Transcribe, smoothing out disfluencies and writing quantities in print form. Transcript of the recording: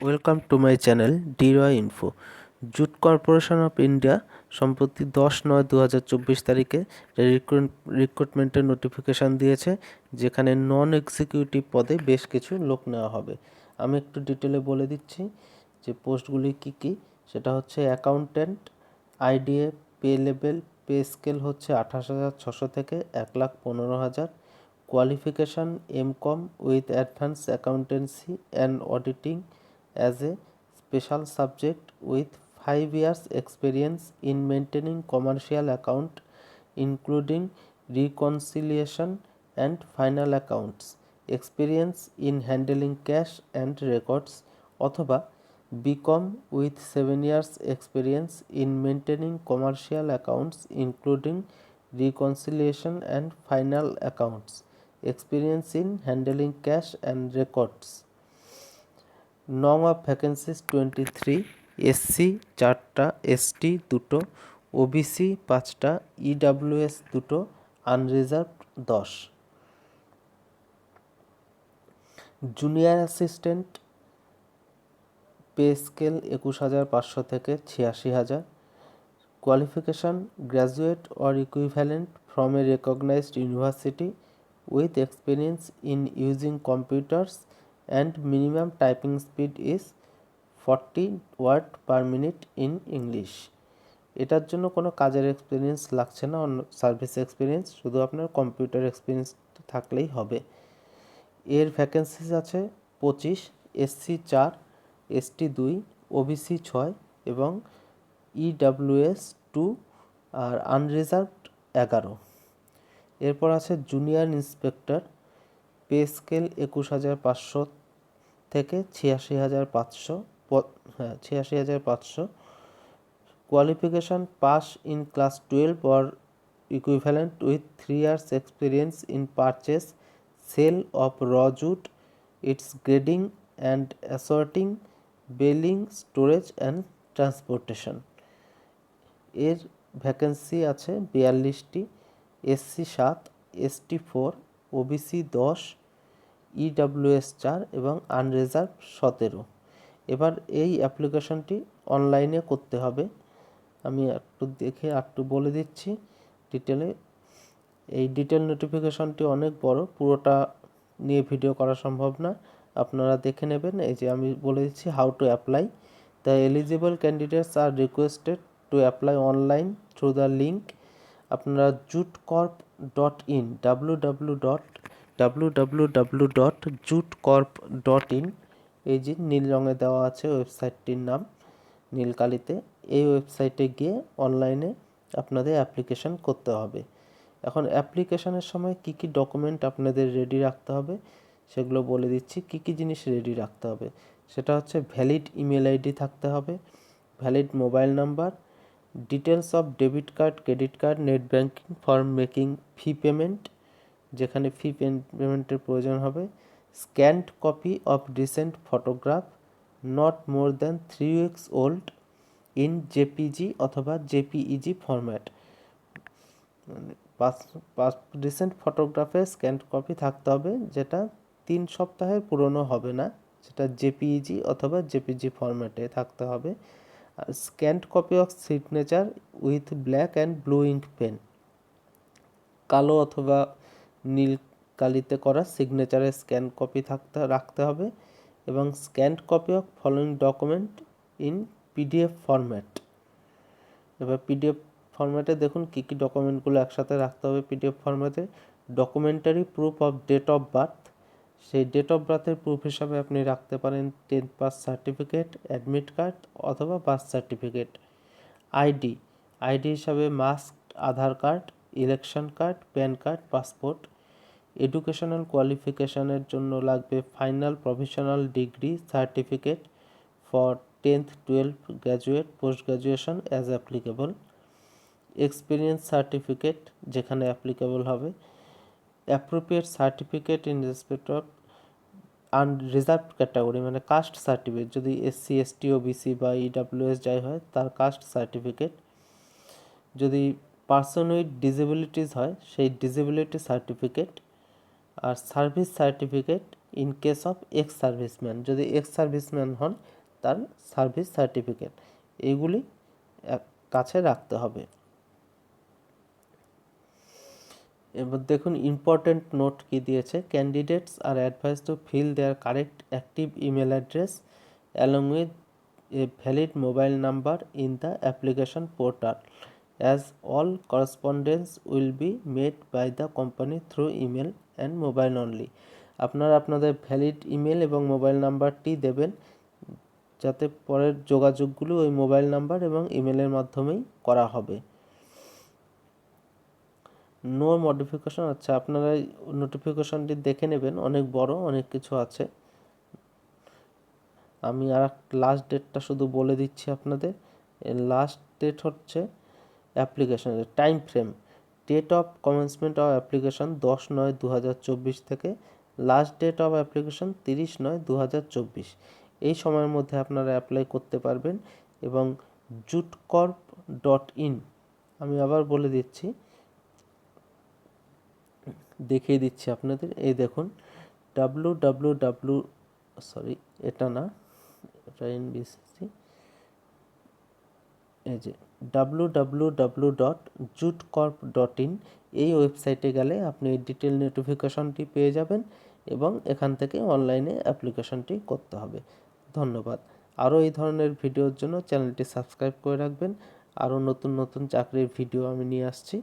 Welcome to my channel ডিরয় info. Jute corporation of India সম্প্রতি 10/9/2024 তারিখে রিক্রুটমেন্টের নোটিফিকেশান দিয়েছে, যেখানে নন এক্সিকিউটিভ পদে বেশ কিছু লোক নেওয়া হবে। আমি একটু ডিটেলে বলে দিচ্ছি যে পোস্টগুলি কী কী। সেটা হচ্ছে accountant, IDA pay level, pay scale হচ্ছে 28,600 থেকে 1,15,000। Qualification MCom with advance accountancy and auditing as a special subject with 5 years experience in maintaining commercial account including reconciliation and final accounts, experience in handling cash and records, অথবা BCom with 7 years experience in maintaining commercial accounts including reconciliation and final accounts, experience in handling cash and records। নং of vacancies 23, SC 4টা, ST 2টো, OBC 5টা, EWS 2টো, unreserved 10। Junior assistant pay scale 21,500 থেকে 86,000। Qualification graduate or equivalent from a recognised university with experience in using computers and minimum typing speed is 40 word per minute in English। এটার জন্য কোনো কাজের experience লাগছে না, অন্য সার্ভিস এক্সপিরিয়েন্স, শুধু আপনার কম্পিউটার এক্সপিরিয়েন্স থাকলেই হবে। এর ভ্যাকেন্সিস আছে 25, এসসি 4, এসটি 2, ওবিসি 6 এবং ইডাব্লিউএস 2 আর আনরিজার্ভড 11। এরপর আছে জুনিয়র ইন্সপেক্টর, পে স্কেল 21,500 থেকে 86,500, 86,500। Qualification pass in class 12 or equivalent with 3 years experience in purchase, sale of raw jute, its grading and assorting, baling, storage and transportation। এর vacancy আছে 42টি, SC 7, ST 4, OBC 10, EWS 4 এবং unreserved 17। এবার এই অ্যাপ্লিকেশনটি অনলাইনে করতে হবে। আমি একটু দেখে একটু বলে দিচ্ছি ডিটেলে। এই ডিটেল নোটিফিকেশনটি অনেক বড়, পুরোটা নিয়ে ভিডিও করা সম্ভব না, আপনারা দেখে নেবেন। এই যে আমি বলে দিচ্ছি how to apply. The eligible candidates are requested to apply online through the link. আপনারা jutcorp.in www.jutcorp.in এই যে নীল রঙে দেওয়া আছে ওয়েবসাইটটির নাম নীল কালিতে, এই ওয়েবসাইটে গিয়ে অনলাইনে আপনাদের অ্যাপ্লিকেশন করতে হবে। এখন অ্যাপ্লিকেশনের সময় কি কি ডকুমেন্ট আপনাদের রেডি রাখতে হবে সেগুলো বলে দিচ্ছি। কি কি জিনিস রেডি রাখতে হবে সেটা হচ্ছে ভ্যালিড ইমেল আইডি থাকতে হবে, valid mobile number, details of debit card, credit card, net banking for making fee payment, যেখানে ফি পেমেন্টের প্রয়োজন হবে, scanned copy of recent photograph not more than 3 weeks old in JPG অথবা JPEG format. Recent ফটোগ্রাফের scanned copy থাকতে হবে, যেটা 3 সপ্তাহের পুরনো হবে না, সেটা জেপিইজি অথবা জেপিজি ফরম্যাটে থাকতে হবে। আর scanned copy of signature with black and blue ink pen, কালো অথবা নীল কালিতে করা সিগনেচারের স্ক্যান কপি রাখতে হবে, এবং scanned copy of following document in PDF format. এবার পিডিএফ ফরম্যাটে দেখুন কী কী ডকুমেন্টগুলো একসাথে রাখতে হবে পিডিএফ ফরম্যাটে। Documentary proof of date of birth, সেই ডেট অফ বার্থের প্রুফ হিসাবে আপনি রাখতে পারেন 10th pass certificate, admit card অথবা বার্থ সার্টিফিকেট। আইডি হিসাবে মাস্ক, Aadhaar card, election card, PAN card, passport. Educational কোয়ালিফিকেশানের জন্য লাগবে final provisional degree certificate for 10th 12th graduate, post graduation as applicable, experience certificate যেখানে অ্যাপ্লিকেবল হবে, appropriate certificate in respect of unreserved category, মানে caste certificate, যদি SC ST OBC বা EWS যাই হয় তার কাস্ট সার্টিফিকেট। যদি পার্সন উইথ ডিসেবিলিটিস হয় সেই ডিসেবিলিটি সার্টিফিকেট। আর service certificate in case of ex serviceman, যদি এক্স সার্ভিসম্যান হন তার সার্ভিস সার্টিফিকেট, এইগুলি কাছে রাখতে হবে। এবার দেখুন ইম্পর্টেন্ট নোট কি দিয়েছে, candidates are advised to fill their correct active email address along with a valid mobile number in the application portal as all correspondence will be made by the company through email and mobile only. আপনারা আপনাদের valid email এবং mobile নাম্বারটি দেবেন, যাতে পরের যোগাযোগগুলো ওই mobile number এবং ইমেলের মাধ্যমেই করা হবে। নো মডিফিকেশন, আচ্ছা আপনারা নোটিফিকেশনটি দেখে নেবেন, অনেক বড়, অনেক কিছু আছে। আমি আর লাস্ট ডেটটা শুধু বলে দিচ্ছি আপনাদের। লাস্ট ডেট হচ্ছে অ্যাপ্লিকেশনের time frame, date of commencement of application 10/9/2024 থেকে লাস্ট ডেট অফ অ্যাপ্লিকেশন 30/9/2024। এই সময়ের মধ্যে আপনারা অ্যাপ্লাই করতে পারবেন। এবং jutcorp.in, আমি আবার বলে দিচ্ছি, দেখিয়ে দিচ্ছি আপনাদের, এই দেখুন এটা না, এটা এনবিসিসি, এই যে www.jutcorp.in, এই ওয়েবসাইটে গেলে আপনি ডিটেল নোটিফিকেশনটি পেয়ে যাবেন এবং এখান থেকে অনলাইনে অ্যাপ্লিকেশনটি করতে হবে। ধন্যবাদ। আরও এই ধরনের ভিডিওর জন্য চ্যানেলটি সাবস্ক্রাইব করে রাখবেন। আরও নতুন নতুন চাকরির ভিডিও আমি নিয়ে আসছি।